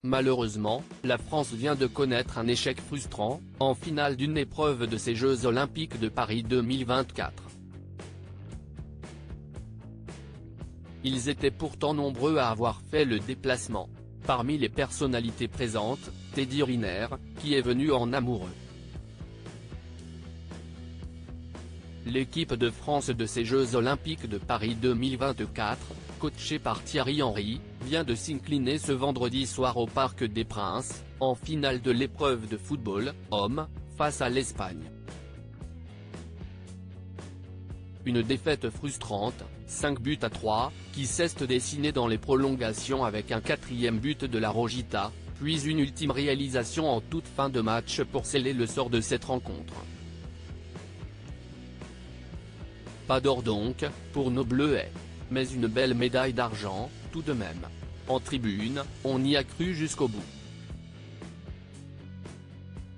Malheureusement, la France vient de connaître un échec frustrant, en finale d'une épreuve de ces Jeux Olympiques de Paris 2024. Ils étaient pourtant nombreux à avoir fait le déplacement. Parmi les personnalités présentes, Teddy Riner, qui est venu en amoureux. L'équipe de France de ces Jeux Olympiques de Paris 2024, coachée par Thierry Henry, vient de s'incliner ce vendredi soir au Parc des Princes, en finale de l'épreuve de football, hommes, face à l'Espagne. Une défaite frustrante, 5-3, qui s'est dessinée dans les prolongations avec un 4e but de la Rojita, puis une ultime réalisation en toute fin de match pour sceller le sort de cette rencontre. Pas d'or donc, pour nos Bleuets. Mais une belle médaille d'argent, tout de même. En tribune, on y a cru jusqu'au bout.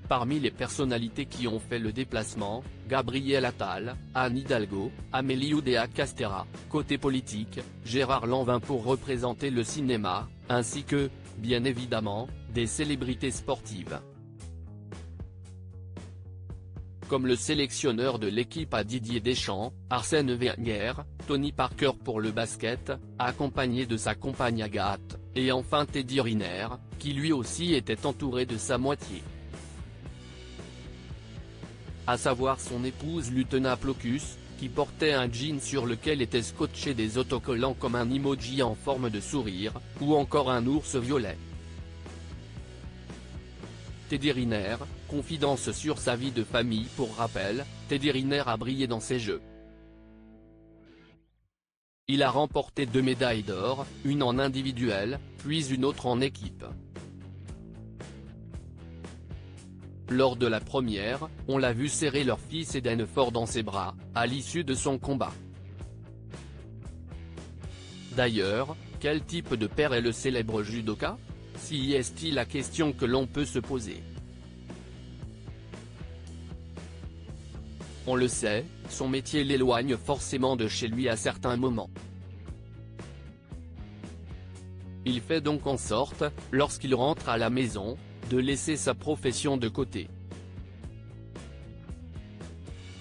Parmi les personnalités qui ont fait le déplacement, Gabriel Attal, Anne Hidalgo, Amélie Oudéa Castéra, côté politique, Gérard Lanvin pour représenter le cinéma, ainsi que, bien évidemment, des célébrités sportives. Comme le sélectionneur de l'équipe à Didier Deschamps, Arsène Wenger, Tony Parker pour le basket, accompagné de sa compagne Agathe, et enfin Teddy Riner, qui lui aussi était entouré de sa moitié. À savoir son épouse Lutena Plocus, qui portait un jean sur lequel étaient scotchés des autocollants comme un emoji en forme de sourire, ou encore un ours violet. Teddy Riner, confidence sur sa vie de famille. Pour rappel, Teddy Riner a brillé dans ces Jeux. Il a remporté 2 médailles d'or, une en individuel, puis une autre en équipe. Lors de la première, on l'a vu serrer leur fils Eden fort dans ses bras, à l'issue de son combat. D'ailleurs, quel type de père est le célèbre judoka? Si est-il la question que l'on peut se poser. On le sait, son métier l'éloigne forcément de chez lui à certains moments. Il fait donc en sorte, lorsqu'il rentre à la maison, de laisser sa profession de côté.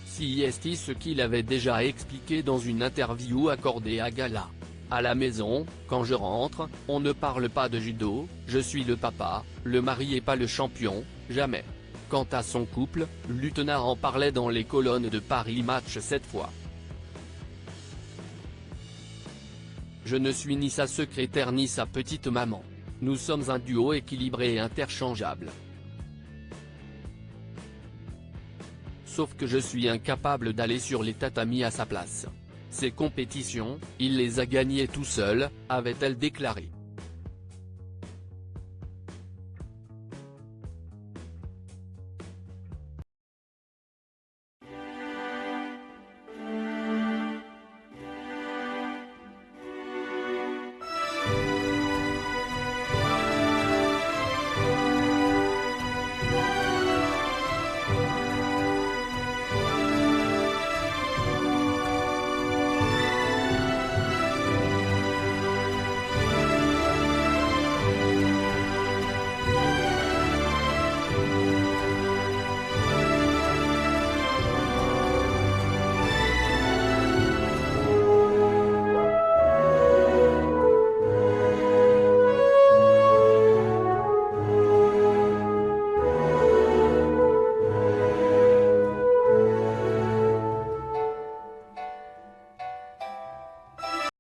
Si est ce qu'il avait déjà expliqué dans une interview accordée à Gala. À la maison, quand je rentre, on ne parle pas de judo, je suis le papa, le mari et pas le champion, jamais. Quant à son couple, Lutena en parlait dans les colonnes de Paris Match cette fois. Je ne suis ni sa secrétaire ni sa petite maman. Nous sommes un duo équilibré et interchangeable. Sauf que je suis incapable d'aller sur les tatamis à sa place. Ces compétitions, il les a gagnées tout seul, avait-elle déclaré.